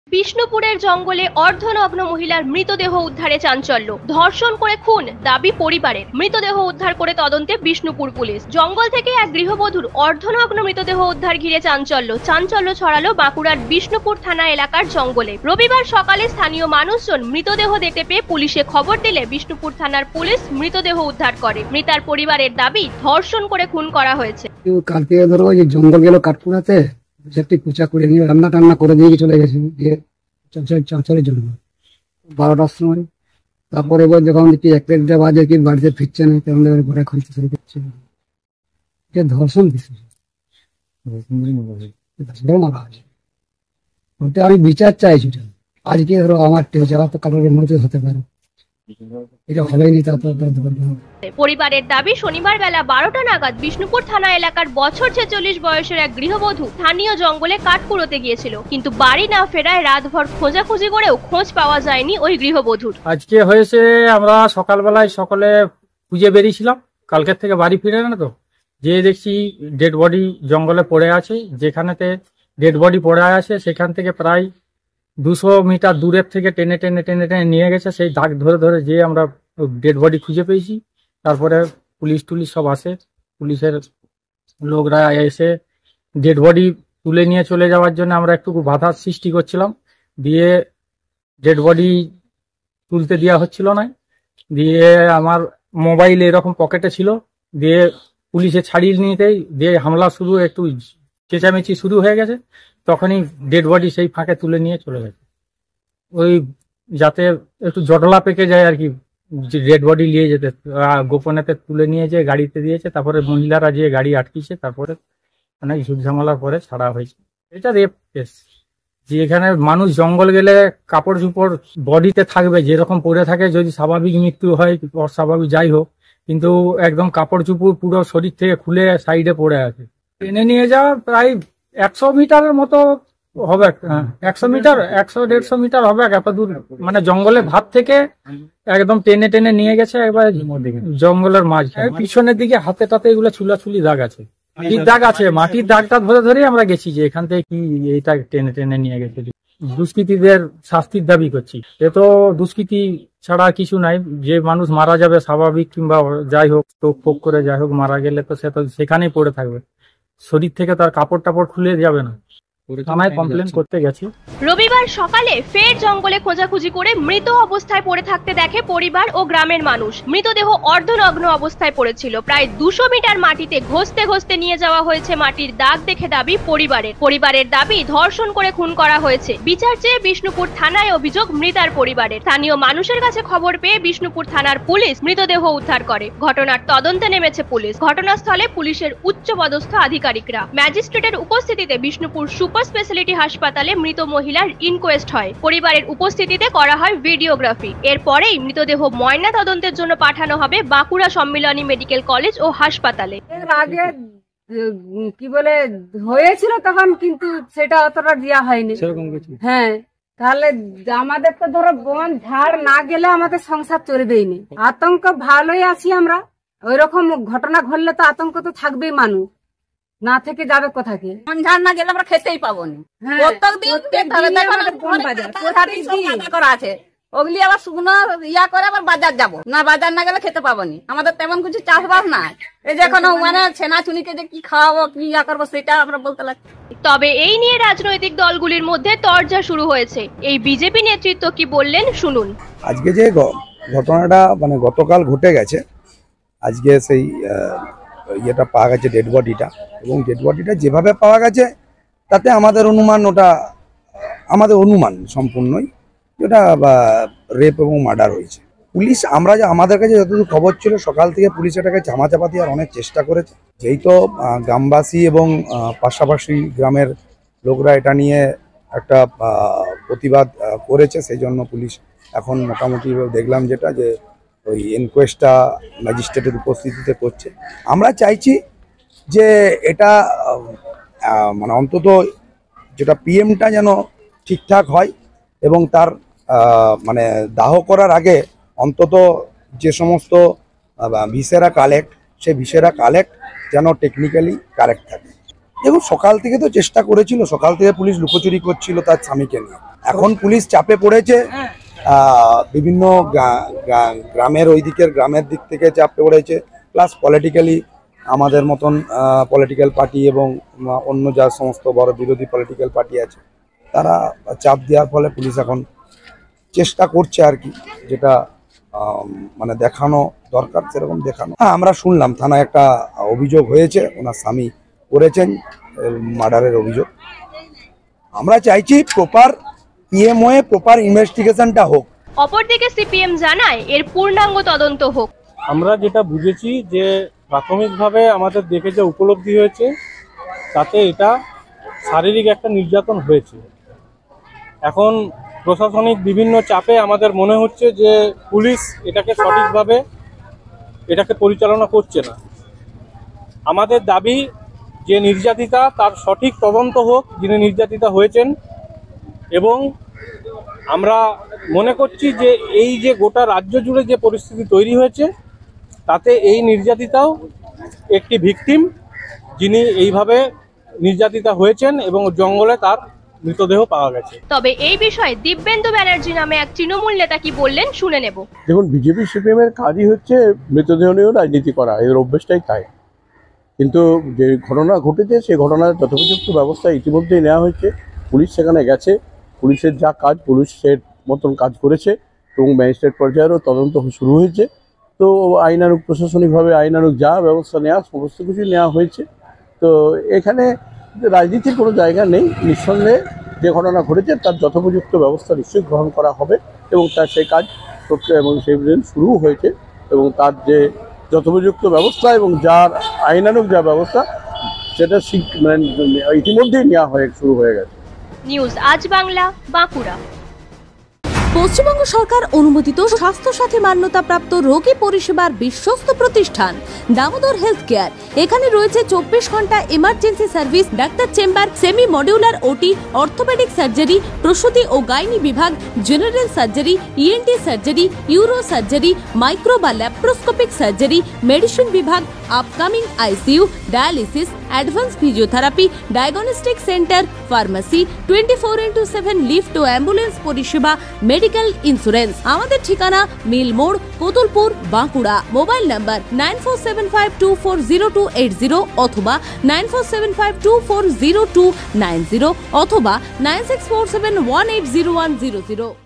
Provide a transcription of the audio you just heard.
বিষ্ণুপুরের জঙ্গলে অর্ধনগ্ন মহিলার মৃতদেহ উদ্ধারে চাঞ্চল্য। ধর্ষণ করে খুন দাবি পরিবারের। মৃতদেহ উদ্ধার করে তদন্তে বিষ্ণুপুর পুলিশ। জঙ্গল থেকে এক গৃহবধূর অর্ধনগ্ন মৃতদেহ উদ্ধার ঘিরে চাঞ্চল্য ছড়ালো বাঁকুড়ার বিষ্ণুপুর থানা এলাকার জঙ্গলে। রবিবার সকালে স্থানীয় মানুষজন মৃতদেহ দেখতে পেয়ে পুলিশে খবর দিলে বিষ্ণুপুর থানার পুলিশ মৃতদেহ উদ্ধার করে। মৃতার পরিবারের দাবি ধর্ষণ করে খুন করা হয়েছে। কালকে ধরো জঙ্গল গেল কাঠপুরাতে, সেটি কুচা করে নিয়ে রান্না টান্না করে দিয়ে চলে গেছে চাঁচলের জন্য 12টার সময়। তারপরে এবার যখন দেখি 1-1:30 বাজে কি বাড়িতে ফিরছে না, তখন ঘরে খুঁজতে শুরু করছে। ধর্ষণ বিষয় ওটা আমি বিচার চাইছি। আজকে ধরো আমার যাওয়া তো কারোর মধ্যে হতে পারে, এটা হবেই নি। পরিবারের দাবি শনিবার বেলা 12টা নাগাদ বিষ্ণুপুর থানা এলাকার বছর 46 বয়সের এক গৃহবধূ স্থানীয় জঙ্গলে কাঠ কুড়োতে গিয়েছিল, কিন্তু বাড়ি না ফেরায় রাতভর খোঁজাখুঁজি করেও খোঁজ পাওয়া যায়নি ওই গৃহবধূর। আজকে হয়েছে আমরা সকালবেলায় সকলে খুঁজে বেরিয়েছিলাম, কালকের থেকে বাড়ি ফিরে না তো, যে দেখছি ডেড বডি জঙ্গলে পড়ে আছে। যেখানেতে ডেড বডি পড়ে আছে সেখান থেকে প্রায় 200 মিটার দূরের থেকে টেনে নিয়ে গেছে। সেই দাগ ধরে ধরে যে আমরা ডেড বডি খুঁজে পেয়েছি। তারপরে পুলিশ সব আসে, পুলিশের লোকরা এসে ডেড বডি তুলে নিয়ে চলে যাওয়ার জন্য আমরা একটু বাধার সৃষ্টি করছিলাম। দিয়ে ডেড বডি তুলতে দেওয়া হচ্ছিল না। দিয়ে আমার মোবাইল এরকম পকেটে ছিল, দিয়ে পুলিশে ছাড়িয়ে নিতেই দিয়ে হামলা শুরু, একটু চেঁচামেচি শুরু হয়ে গেছে। তখনই ডেড বডি সেই ফাঁকে তুলে নিয়ে চলে গেছে, ওই যাতে একটু জটলা পেকে যায় আর কি। ডেড বডি নিয়ে যেতে গোপনেতে তুলে নিয়ে যেয়ে গাড়িতে দিয়েছে। তারপরে মহিলারা যে গাড়ি আটকিয়েছে, তারপরে অনেক ঝুটঝামেলার পরে ছাড়া হয়েছে। এটা রেপ কেস। যে এখানে মানুষ জঙ্গল গেলে কাপড় চুপড় বডিতে থাকবে, যেরকম পরে থাকে, যদি স্বাভাবিক মৃত্যু হয় অস্বাভাবিক যাই হোক, কিন্তু একদম কাপড় চুপড় পুরো শরীর থেকে খুলে সাইডে পড়ে আছে। টেনে নিয়ে যাওয়া প্রায় 100 মিটারের মতো হবে, 100 মিটার 100-150 মিটার হবে এত দূর। মানে জঙ্গলের ধার থেকে একদম টেনে নিয়ে গেছে একবার জঙ্গলের মাঝখানে। পিছনের দিকে হাতে টাতে এগুলো ছুলাছুলি দাগ আছে, মাটির দাগ আছে। মাটির দাগটা ধরে আমরা গেছি যে এখান থেকে কি এইটা টেনে নিয়ে গেছে। দুষ্কৃতীদের শাস্তির দাবি করছি। এ তো দুষ্কৃতি ছাড়া কিছু নাই। যে মানুষ মারা যাবে স্বাভাবিক কিংবা যাই হোক টোক করে যাই হোক মারা গেলে তো সে তো সেখানেই পড়ে থাকবে, শরীর থেকে তার কাপড় টাপড় খুলে যাবে না। থানায় কমপ্লেন করতে গেছি। রবিবার সকালে ফের জঙ্গলে খোঁজাখুঁজি করে মৃত অবস্থায় পড়ে থাকতে দেখে পরিবার ও গ্রামের মানুষ। মৃতদেহ অর্ধনগ্ন অবস্থায় পড়েছিল। প্রায় 200 মিটার মাটিতে ঘষতে নিয়ে যাওয়া হয়েছে। মাটির দাগ দেখে দাবি পরিবারের দাবি ধর্ষণ করে খুন করা হয়েছে। বিচার চেয়ে বিষ্ণুপুর থানায় অভিযোগ মৃতার পরিবারের। স্থানীয় মানুষের কাছে খবর পেয়ে বিষ্ণুপুর থানার পুলিশ মৃতদেহ উদ্ধার করে। ঘটনার তদন্তে নেমেছে পুলিশ। ঘটনাস্থলে পুলিশের উচ্চপদস্থ আধিকারিকরা। ম্যাজিস্ট্রেটের উপস্থিতিতে বিষ্ণুপুর সুপার স্পেশালিটি হাসপাতালে মৃত মহিলার ইনকোয়েস্ট হয়। পরিবারের উপস্থিতিতে করা হয় ভিডিওগ্রাফি। এরপরেই মৃতদেহ ময়না তদন্তের জন্য পাঠানো হবে বাঁকুড়া সম্মিলনী মেডিকেল কলেজ ও হাসপাতালে। এর আগে কি বলে হয়েছিল তখন, কিন্তু সেটা অতটা দেওয়া হয়নি। হ্যাঁ, তাহলে আমাদের তো ধরো বন ঝাড় না গেলে আমাদের সংসার চলবেই না। আতঙ্ক ভালোই আছি আমরা। ওই রকম ঘটনা ঘটলে তো আতঙ্ক তো থাকবেই, মানুষ না থেকে যাবে কোথাকে। ঝাড় না গেলে আমরা খেতেই পাবো না। আছে ওগুলি আবার শুকনো ইয়া করে আবার বাজার যাবো না, বাজার না গেলে খেতে পাবো না। আমাদের তেমন কিছু চাষবাস নাই। এই যে এখন মানে ছেনা চুনিকে যে কি খাওয়াবো কি ইয়া করবো সেটা আমরা বলতে লাগছি। তবে এই নিয়ে রাজনৈতিক দলগুলির মধ্যে তরজা শুরু হয়েছে। এই বিজেপি নেতৃত্ব কি বললেন শুনুন। আজকে যে ঘটনাটা মানে গতকাল ঘটে গেছে, আজকে সেই ইয়েটা পাওয়া গেছে ডেড বডিটা, এবং ডেড বডিটা যেভাবে পাওয়া গেছে তাতে আমাদের অনুমান সম্পূর্ণই যেটা রেপ এবং মার্ডার হয়েছে। পুলিশ আমাদের কাছে যতদূর খবর ছিল সকাল থেকে পুলিশ এটাকে চাপা দেওয়ার অনেক চেষ্টা করেছে। যেই তো গ্রামবাসী এবং পাশাপাশি গ্রামের লোকরা এটা নিয়ে একটা প্রতিবাদ করেছে, সেই জন্য পুলিশ এখন মোটামুটি দেখলাম যেটা যে ওই ইনকোয়েস্টটা ম্যাজিস্ট্রেটের উপস্থিতিতে করছে। আমরা চাইছি যে এটা মানে অন্তত যেটা পিএমটা যেন ঠিকঠাক হয়, এবং তার মানে দাহ করার আগে অন্তত যে সমস্ত ভিসেরা কালেক্ট, সেই ভিসেরা কালেক্ট যেন টেকনিক্যালি কারেক্ট থাকে। দেখুন সকাল থেকে তো চেষ্টা করেছিল, সকাল থেকে পুলিশ লুকোচুরি করছিল তার স্বামীকে নিয়ে। এখন পুলিশ চাপে পড়েছে, বিভিন্ন গ্রামের গ্রামের দিক থেকে চাপে পড়েছে, প্লাস পলিটিক্যালি আমাদের মতন পলিটিক্যাল পার্টি এবং অন্য যা সমস্ত বড় বিরোধী পলিটিক্যাল পার্টি আছে তারা চাপ দেওয়ার ফলে পুলিশ এখন চেষ্টা করছে আর কি, যেটা মানে দেখানো দরকার সেরকম দেখানো। হ্যাঁ, আমরা শুনলাম থানায় একটা অভিযোগ হয়েছে, ওনার স্বামী করেছেন মার্ডারের অভিযোগ। আমরা চাইছি প্রপার পিএমওয়ে প্রপার ইনভেস্টিগেশনটা হোক। অপরদিকে সিপিএম জানায় এর পূর্ণাঙ্গ তদন্ত হোক। আমরা যেটা বুঝেছি যে প্রাথমিকভাবে আমাদের দেখে যে উপলব্ধি হয়েছে তাতে এটা শারীরিক একটা নির্যাতন হয়েছে। এখন প্রশাসনিক বিভিন্ন চাপে আমাদের মনে হচ্ছে যে পুলিশ এটাকে সঠিকভাবে পরিচালনা করছে না। আমাদের দাবি যে নির্যাতিতা তার সঠিক তদন্ত হোক, যিনি নির্যাতিতা হয়েছেন, এবং আমরা মনে করছি যে এই যে গোটা রাজ্য জুড়ে যে পরিস্থিতি তৈরি হয়েছে তাতে এই নির্যাতিতাও একটি ভিকটিম, যিনি এইভাবে নির্যাতিতা হয়েছেন এবং জঙ্গলে তার মৃতদেহ পাওয়া গেছে। তবে এই বিষয়ে দিব্যেন্দু ব্যানার্জি নামে এক তৃণমূল নেতা কি বললেন শুনে নেব। দেখুন, বিজেপি সিপিএম এর কাজই হচ্ছে মৃতদেহ নিয়েও রাজনীতি করা, এর অভ্যেসটাই তাই। কিন্তু যে ঘটনা ঘটেছে সেই ঘটনার যথোপযুক্ত ব্যবস্থা ইতিমধ্যেই নেওয়া হয়েছে। পুলিশ সেখানে গেছে, পুলিশের যা কাজ পুলিশের মতন কাজ করেছে এবং ম্যাজিস্ট্রেট পর্যায়েরও তদন্ত শুরু হয়েছে। তো আইনানুগ প্রশাসনিকভাবে আইনানুগ যা ব্যবস্থা নেওয়া সমস্ত কিছু নেওয়া হয়েছে। তো এখানে রাজনীতির কোনো জায়গা নেই। নিঃসন্দেহে যে ঘটনা ঘটেছে তার যথোপযুক্ত ব্যবস্থা নিশ্চয়ই গ্রহণ করা হবে এবং তার সেই কাজ এবং সেই শুরু হয়েছে এবং তার যে যথোপযুক্ত ব্যবস্থা এবং যার আইনানুগ যা ব্যবস্থা সেটা ইতিমধ্যেই নেওয়া শুরু হয়ে গেছে। নিউজ আজ বাংলা, বাঁকুড়া। পশ্চিমবঙ্গ সরকার অনুমোদিত স্বাস্থ্যসাথী মান্যতাপ্রাপ্ত রোগী পরিষেবার বিশ্বস্ত প্রতিষ্ঠান দামোদর হেলথ কেয়ার। এখানে রয়েছে 24 ঘন্টা এমার্জেন্সি সার্ভিস, ডাক্তার chamber, semi modular OT, orthopaedic surgery, প্রসূতি ও গাইনি বিভাগ, general surgery, ENT surgery, uro surgery, micro বা ল্যাপ্রোস্কোপিক সার্জারি, মেডিসিন বিভাগ, upcoming ICU, dialysis, advance physiotherapy, diagnostic centre, pharmacy, 24x7 lift ও অ্যাম্বুলেন্স পরিষেবা, মেডিকেল ইন্স্যুরেন্স। আমাদের ঠিকানা মিল মোড়, কোতুলপুর, বাঁকুড়া। মোবাইল নাম্বার 9475240280 অথবা 9475240290 অথবা 9647180100।